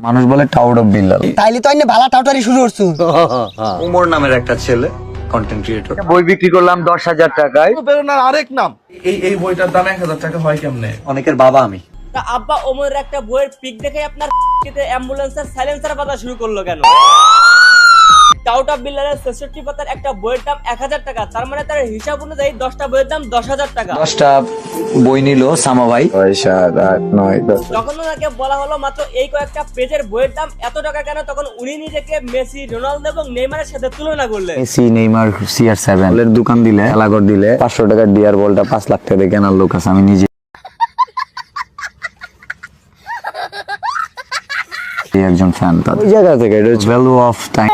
মানুষ বলে tout of Billal. তাইলে তো আইনে ভালা টাউটারি শুরু করছো। উমর নামের একটা ছেলে কন্টেন্ট ক্রিয়েটর, বই বিক্রি করলাম 10,000 টাকায়। প্রেরণার আরেক নাম। এই বইটার দাম 1,000 টাকা হয় কেমনে? অনেকের বাবা আমি। তা আব্বা ওমরের একটা বইয়ের পিক দেখে আপনার অ্যাম্বুলেন্সের সাইলেন্সার বাজা শুরু করলো কেন? টাউট অফ বিল্লালের 66 পাতার একটা বইয়ের দাম 1000 টাকা, তার মানে তার হিসাব অনুযায়ী 10টা বইয়ের দাম 10,000 টাকা। 10টা বই নিল সামা ভাই। 6, 7, 8, 9, 10। যখন ওনাকে বলা হলো মাত্র এই কয়েকটা পেজের বইয়ের দাম এত টাকা কেন, তখন উনি নিজেকে মেসি, রোনালদো এবং নেইমারের সাথে তুলনা করলেন। মেসি, নেইমার, CR7 এর দোকান দিলে, খেলাঘর দিলে 500 টাকার ডিয়ার বলটা 5 লাখ টাকা দিয়ে কেনার লোক আছে। আমি নিজে একজন ফ্যান। তার ওই জায়গা থেকে এটা value of time,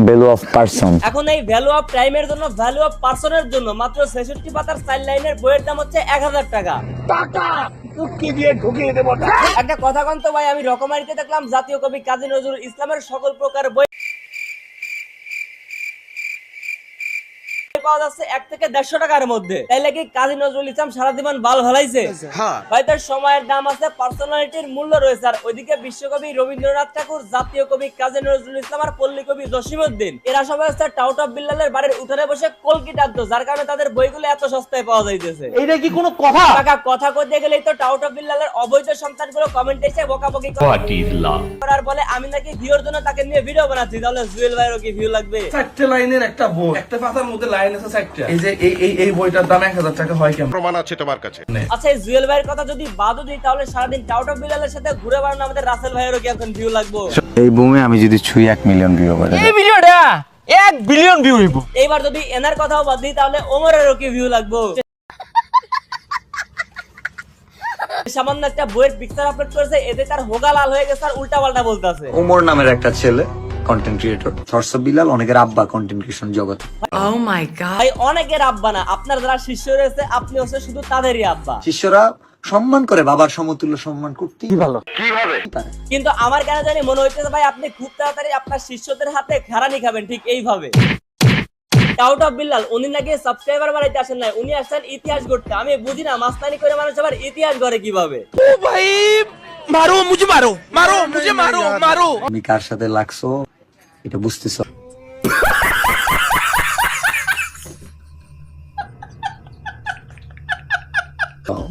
value of person. এখন এই ভ্যালু অফ টাইমের জন্য, ভ্যালু অফ পার্সনের জন্য মাত্র 66 পাতার 4 লাইনের বইয়ের দাম হচ্ছে 1000 টাকা। একটা কথা কন তো ভাই, আমি রকমারিতে দেখলাম জাতীয় কবি কাজী নজরুল ইসলামের সকল প্রকার বই পাওয়া যাচ্ছে 1 থেকে 150 টাকার মধ্যে। তাইলে কি কাজী নজরুল ইসলাম সারা জীবন বাল ভালাইছে? ভাই তার সময়ের দাম আছে, পার্সোনালিটির মূল্য রয়েছে। আর ওইদিকে বিশ্বকবি রবীন্দ্রনাথ ঠাকুর, জাতীয় কবি কাজী নজরুল ইসলাম আর পল্লী কবি জসিমউদ্দিন, এরা সবাই হচ্ছে টাউট অফ বিল্লালের বাড়ির উঠানে বসে কলকি টানতো, যার কারণে তাদের বইগুলো এত সস্তায় পাওয়া যাইতেছে। এইটা কি কোনো কথা? কাকা কথা কইতে গেলেই তো টাউট অফ বিল্লালের অবৈধ সন্তানগুলো কমেন্টে এসে বকাবকি করার বলে আমি নাকি ভিউর জন্য তাকে নিয়ে ভিডিও বানাচ্ছি। তাহলে জুয়েল ভাইয়েরও কি ভিউ লাগবে? 4টে লাইনের একটা বই, একটা পাতার মধ্যে লাইন আছে 4টা। এই যে এই বইটার দাম 1,000 টাকা হয় কেমন? প্রমাণ আছে তোমার কাছে? আচ্ছা, এই জুয়েল ভাইয়ের কথা যদি বাদও দিই, তাহলে সারাদিন টাউট অফ বিল্লালের সাথে ঘুরে বেড়ানো আমাদের রাসেল ভাইয়েরও কি এখন ভিউ লাগবে? এই বুমে আমি যদি ছুঁই 1 মিলিয়ন ভিউ করে এই ভিডিওটা 1 বিলিয়ন ভিউ হইব। এইবার যদি এনার কথাও বাদ দিই, তাহলে ওমরেরও কি ভিউ লাগবে? সামান্য একটা বইয়ের পিকচার আপলোড করেছে, এতে তার হোগা লাল হয়ে গেছে আর উল্টা পাল্টা বলতেছে। উমর নামের একটা ছেলে content creator, shorts of Billal অনেকের আব্বা কন্টেন্ট ক্রিয়েশন জগতে। ভাই অনেকের আব্বা না, আপনার যারা শিষ্য রয়েছে আপনি হচ্ছে শুধু তাদেরই আব্বা। শিষ্যরা সম্মান করে, বাবার সমতুল্য সম্মান করতেই ভালো। কিন্তু আমার কেন জানি মনে হইতেছে ভাই আপনি খুব তাড়াতাড়ি আপনার শিষ্যদের হাতে ঘাড়ানি খাবেন, ঠিক এইভাবে। টাউট অফ বিল্লাল উনি নাকি সাবস্ক্রাইবার বাড়াইতে আসেন নাই, উনি আসছেন ইতিহাস গড়তে। আমি বুঝি না মাস্তানি করে মানুষ আবার ইতিহাস গড়ে কিভাবে। তুমি কার সাথে লাগছো এটা বুঝতেছো?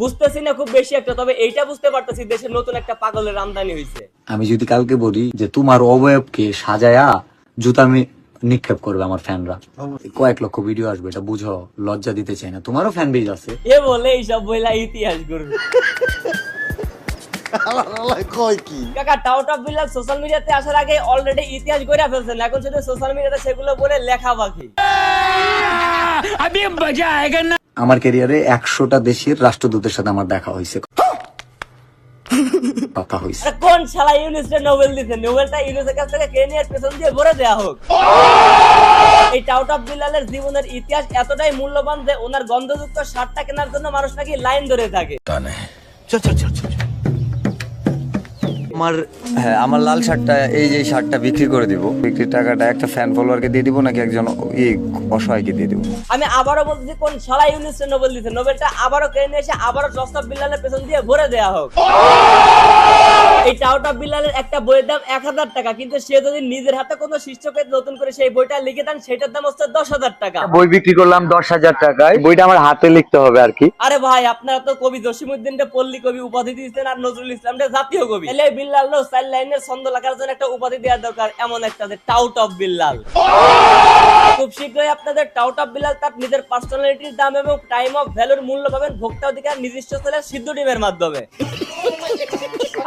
বুঝতেছি না খুব বেশি একটা, তবে এইটা বুঝতে পারতেছি দেশের নতুন একটা পাগলের আমদানি হয়েছে। আমি যদি কালকে বলি যে তোমার অবয়বকে সাজায়া জুতা নিক্ষেপ করবে আমার ফ্যানরা, কয়েক লক্ষ ভিডিও আসবে, এটা বুঝো। লজ্জা দিতে চাই না, তোমারও ফ্যান বেজ আছে। এ বলে এইসব বইলা ইতিহাস গড়বে। কাকা টাউট অফ বিল্লাল সোশ্যাল মিডিয়াতে আসার আগে অলরেডি ইতিহাস গড়ে ফেলছেন, এখন শুধু সোশ্যাল মিডিয়াতে সেগুলো বলে লেখা বাকি। আমার ক্যারিয়ারে 100টা দেশের রাষ্ট্রদূতের সাথে আমার দেখা হয়েছে, কথা হয়েছে। আরে কোন শালা ইউনিসে নোবেল দিছে? নোবেলটা ইউনিসের কাছ থেকে কেনিয়ার পেছন দিয়ে ভরে দেয়া হোক। এই টাউট অফ বিল্লালের জীবনের ইতিহাস এতটাই মূল্যবান যে ওনার গন্ধযুক্ত শার্টটা কেনার জন্য মানুষ নাকি লাইন ধরে থাকে। আমার লাল শার্টটা, এই যে শার্টটা বিক্রি করে দিব, বিক্রির টাকাটা একটা ফ্যান ফলোয়ারকে দিয়ে দিব নাকি একজন অসহায়কে দিয়ে দিব? আমি আবারও বলছি, কোন শালা ইউনিসে নোবেল দিছে? নোবেলটা আবারও কেড়ে নিয়ে এসে আবারও টাউট অফ বিল্লালের পেছন দিয়ে ভরে দেয়া হোক। এই টাউট অফ বিল্লালের একটা বইয়ের দাম 1000 টাকা, কিন্তু সে যদি নিজের হাতে কোনো শিষ্যকে নতুন করে সেই বইটা লিখে দেন, সেটার দাম হচ্ছে 10,000 টাকা। বই বিক্রি করলাম 10,000 টাকায়, বইটা আমার হাতে লিখতে হবে আর কি। আরে ভাই, আপনারা তো কবি জসিমউদ্দিনকে পল্লী কবি উপাধি দিয়েছেন আর নজরুল ইসলামকে জাতীয় কবি। তাহলে বিল্লাল 4 লাইনের ছন্দ লেখার জন্য একটা উপাধি দেওয়া দরকার, এমন একটা যে টাউট অফ বিল্লাল। খুব শীঘ্রই আপনাদের টাউট অফ বিল্লাল তার নিজের পার্সোনালিটির দাম এবং টাইম অফ ভ্যালুর মূল্য পাবেন ভোক্তা অধিকার নিজস্ব চ্যানেল সিদ্ধ টিমের মাধ্যমে।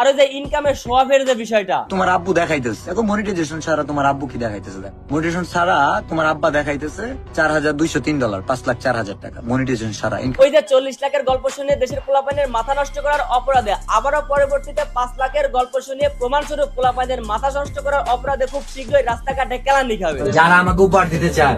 আর ওই যে ইনকামের সোয়াফের যে বিষয়টা তোমার আব্বু দেখাইতেছে, এখন মনিটাইজেশন ছাড়া তোমার আব্বু কি দেখাইতেছে? মনিটাইজেশন ছাড়া তোমার আব্বা দেখাইতেছে $4,203, 5,04,000 টাকা মনিটাইজেশন ছাড়া। ওই যে 40 লাখের গল্প শুনে দেশের পোলাপানের মাথা নষ্ট করার অপরাধে আবারও পরবর্তীতে 5 লাখের গল্প শুনিয়ে প্রমাণস্বরূপ পোলাপানের মাথা নষ্ট করার অপরাধে খুব শীঘ্রই রাস্তাঘাটে কেলানি খাবে। যারা আমাকে উপহার দিতে চায়,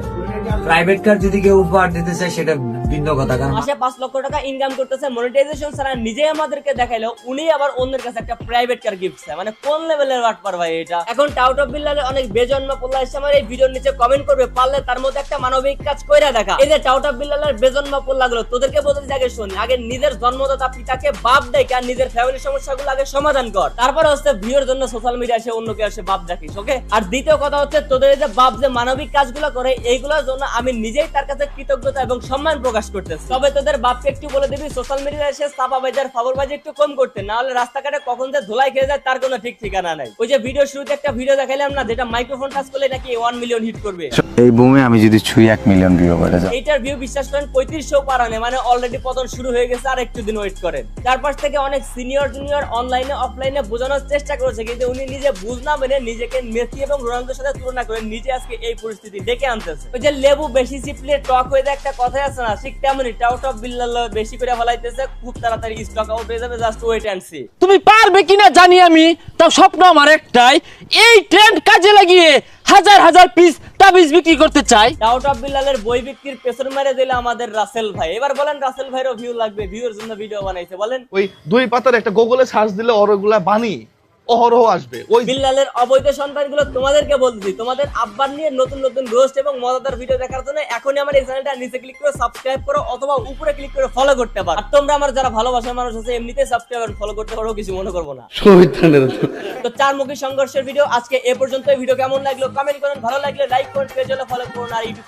প্রাইভেট কার যদি কেউ উপহার দিতে চায়, সেটা ভিন্ন কথা কারণ মাসে 5 লক্ষ টাকা ইনকাম করতেছে মনিটাইজেশন ছাড়া, নিজেই আমাদেরকে দেখাইলো, উনি আবার অন্যের কাছে একটা প্রাইভেট কার গিফট চায়। মানে কোন লেভেলের বাটপার ভাই এটা। এখন টাউট অফ বিল্লালের অনেক বেজন্মা পোলা এসে আমার এই ভিডিওর নিচে কমেন্ট করবে, পারলে তার মধ্যে একটা মানবিক কাজ কইরা দেখা। এই যে টাউট অফ বিল্লালের বেজন্মা পোলাগুলো, তোদেরকে বলতে আগে শুনি, আগে নিজের জন্মদাতা পিতাকে বাপ দেখে আর নিজের ফ্যামিলির সমস্যাগুলো আগে সমাধান কর, তারপরে হচ্ছে ভিউর জন্য সোশ্যাল মিডিয়া এসে অন্যকে এসে বাপ দেখিস। ওকে, আর দ্বিতীয় কথা হচ্ছে তোদের এই যে বাপ যে মানবিক কাজগুলো করে এইগুলোর জন্য আমি নিজেই তার কাছে কৃতজ্ঞতা এবং সম্মান প্রকাশ করতেছি। তবে তোদের বাপকে একটু বলে দিবি সোশ্যাল মিডিয়ায় এসে চাপাবাজার ফাবরবাজি একটু কম করতে, না হলে রাস্তাঘাটে কখন যে ধুলাই খেয়ে যায় তার কোনো ঠিক ঠিকানা নাই। ওই যে ভিডিও শুরুতে একটা ভিডিও দেখাইলাম না, যেটা মাইক্রোফোন টাচ করলে নাকি 1 মিলিয়ন হিট করবে, এই বুমে আমি যদি ছুঁই 1 মিলিয়ন ভিউ করে যাই, এইটার ভিউ বিশ্বাস করেন 3500 পারানে, মানে অলরেডি পতন শুরু হয়ে গেছে, আর একটু দিন ওয়েট করেন। চারপাশ থেকে অনেক সিনিয়র জুনিয়র অনলাইনে অফলাইনে বোঝানোর চেষ্টা করেছে, কিন্তু উনি নিজে বুঝ না মেনে নিজেকে মেসি এবং রোনালদোর সাথে তুলনা করে নিজে আজকে এই পরিস্থিতি ডেকে আনতেছে। ওই যে লেবু বেশি চিপলে টক হয়ে যায় একটা কথাই আছে না, ঠিক তেমনই টাউট অফ বিল্লাল বেশি করে ফলাইতেছে, খুব তাড়াতাড়ি স্টক আউট হয়ে যাবে, জাস্ট ওয়েট এন্ড সি। তুমি পারবে কিনা জানি আমি, তাও স্বপ্ন আমার একটাই, এই ট্রেন্ড কাজে লাগিয়ে হাজার হাজার পিস তাবিজ বিক্রি করতে চাই। টাউট অফ বিল্লালের বই বিক্রির পেছন মেরে দিলে আমাদের রাসেল ভাই। এবার বলেন রাসেল ভাইরও ভিউ লাগবে, ভিউর জন্য ভিডিও বানাইছে, বলেন। ওই 2 পাতার একটা গুগলে সার্চ দিলে ওরগুলা বানি অহরহ আসবে। ওই বিল্লালের অবৈধ সন্তানগুলো তোমাদেরকে বলতেছি, তোমাদের আব্বার নিয়ে নতুন নতুন রোস্ট এবং মজাদার ভিডিও দেখার জন্য এখনই আমার এই চ্যানেলটা নিচে ক্লিক করে সাবস্ক্রাইব করো, অথবা উপরে ক্লিক করে ফলো করতে পারো। আর তোমরা আমার যারা ভালোবাসার মানুষ আছে এমনিতেই সাবস্ক্রাইব আর ফলো করতে পারো, কিছু মনে করবো না। তো চারমুখী সংঘর্ষের ভিডিও আজকে এ পর্যন্ত। ভিডিও কেমন লাগলো কমেন্ট করুন, ভালো লাগলে লাইক করুন, পেজ হলে ফলো করুন, আর ইউটিউব